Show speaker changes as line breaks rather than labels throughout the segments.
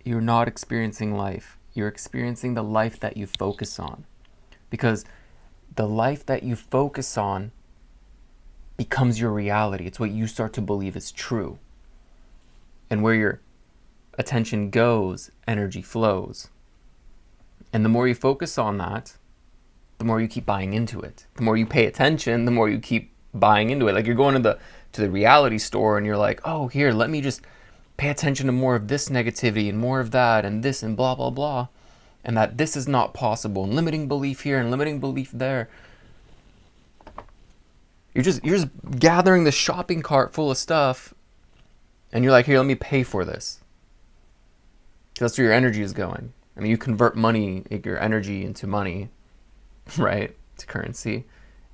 you're not experiencing life. You're experiencing the life that you focus on. Because the life that you focus on becomes your reality. It's what you start to believe is true. And where your attention goes, energy flows. And the more you focus on that, the more you keep buying into it. The more you pay attention, the more you keep buying into it. Like you're going to the reality store and you're like, oh, here, let me just pay attention to more of this negativity and more of that and this and blah, blah, blah. And that this is not possible. And limiting belief here and limiting belief there. You're just gathering the shopping cart full of stuff and you're like, here, let me pay for this. That's where your energy is going. I mean, you convert money, your energy into money, right? To currency.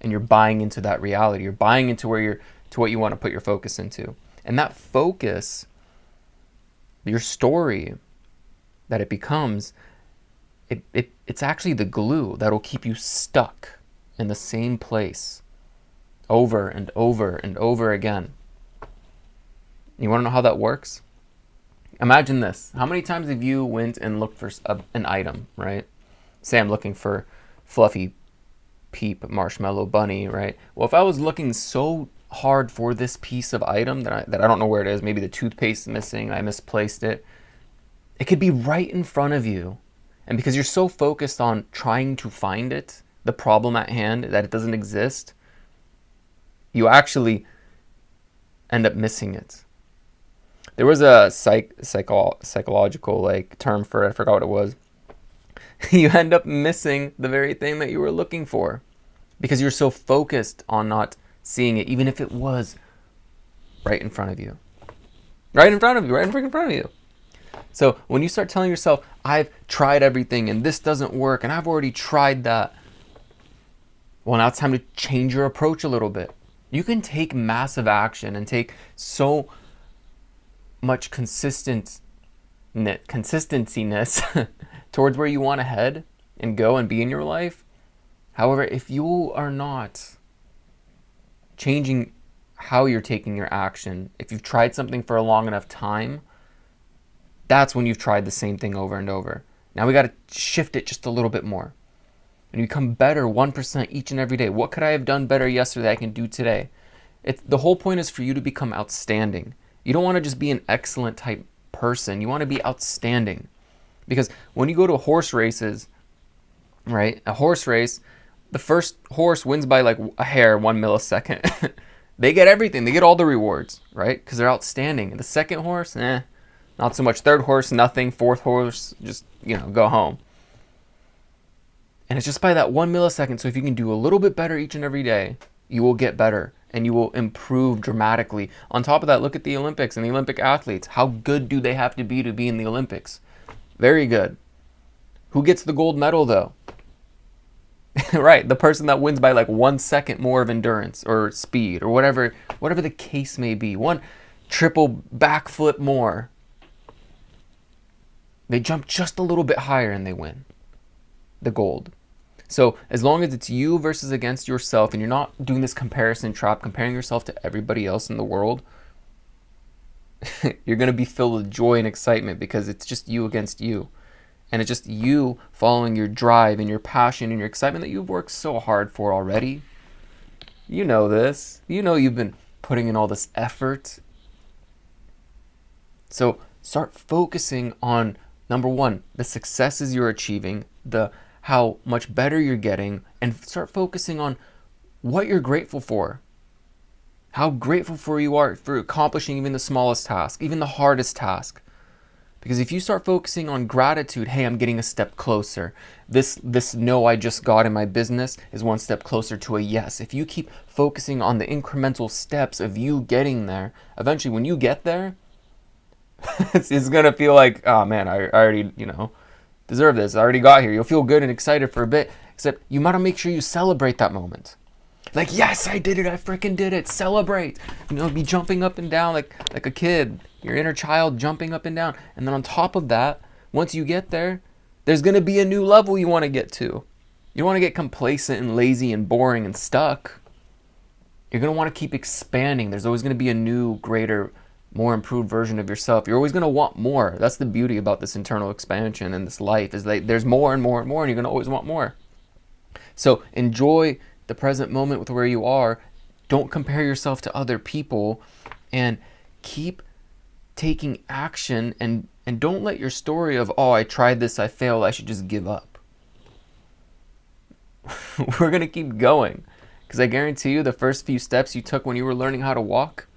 And you're buying into that reality. You're buying into what you want to put your focus into. And that focus, your story that it becomes, it's actually the glue that'll keep you stuck in the same place over and over and over again. You want to know how that works? Imagine this. How many times have you went and looked for an item, right? Say I'm looking for Fluffy Peep Marshmallow Bunny, right? Well, if I was looking so hard for this piece of item that I don't know where it is, maybe the toothpaste is missing, I misplaced it, it could be right in front of you. And because you're so focused on trying to find it, the problem at hand, that it doesn't exist, you actually end up missing it. There was a psychological like term for it. I forgot what it was. You end up missing the very thing that you were looking for because you're so focused on not seeing it, even if it was right in front of you. Right in front of you, right in freaking front of you. So when you start telling yourself, I've tried everything and this doesn't work and I've already tried that, well, now it's time to change your approach a little bit. You can take massive action and take so much consistency towards where you want to head and go and be in your life. However, if you are not changing how you're taking your action, if you've tried something for a long enough time, that's when you've tried the same thing over and over. Now we got to shift it just a little bit more. And you become better 1% each and every day. What could I have done better yesterday I can do today? The whole point is for you to become outstanding. You don't want to just be an excellent type person. You want to be outstanding. Because when you go to horse races, right? A horse race, the first horse wins by like a hair, 1 millisecond. They get everything. They get all the rewards, right? Because they're outstanding. And the second horse, not so much. Third horse, nothing. Fourth horse, just, go home. And it's just by that 1 millisecond. So if you can do a little bit better each and every day, you will get better. And you will improve dramatically. On top of that, look at the Olympics and the Olympic athletes. How good do they have to be in the Olympics? Very good. Who gets the gold medal, though? Right, the person that wins by like 1 second more of endurance or speed or whatever the case may be. One triple backflip more. They jump just a little bit higher and they win the gold. So as long as it's you versus against yourself and you're not doing this comparison trap, comparing yourself to everybody else in the world, you're going to be filled with joy and excitement because it's just you against you. And it's just you following your drive and your passion and your excitement that you've worked so hard for already. You know this. You know you've been putting in all this effort. So start focusing on, number one, the successes you're achieving, how much better you're getting, and start focusing on what you're grateful for. How grateful you are for accomplishing even the smallest task, even the hardest task. Because if you start focusing on gratitude, hey, I'm getting a step closer. This no I just got in my business is one step closer to a yes. If you keep focusing on the incremental steps of you getting there, eventually when you get there, it's going to feel like, oh man, I already, deserve this. I already got here. You'll feel good and excited for a bit, except you might make sure you celebrate that moment. Like, yes, I did it. I freaking did it. Celebrate. Be jumping up and down like a kid, your inner child jumping up and down. And then on top of that, once you get there, there's going to be a new level you want to get to. You don't want to get complacent and lazy and boring and stuck. You're going to want to keep expanding. There's always going to be a new, greater more improved version of yourself. You're always going to want more. That's the beauty about this internal expansion and this life, is that there's more and more and more, and you're going to always want more. So enjoy the present moment with where you are. Don't compare yourself to other people, and keep taking action, and don't let your story of, oh, I tried this, I failed, I should just give up. We're going to keep going, because I guarantee you the first few steps you took when you were learning how to walk,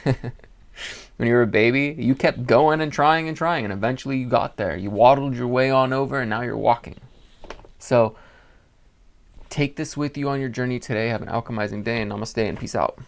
when you were a baby, you kept going and trying, and eventually you got there. You waddled your way on over, and now you're walking. So take this with you on your journey today. Have an alchemizing day, and namaste, and peace out.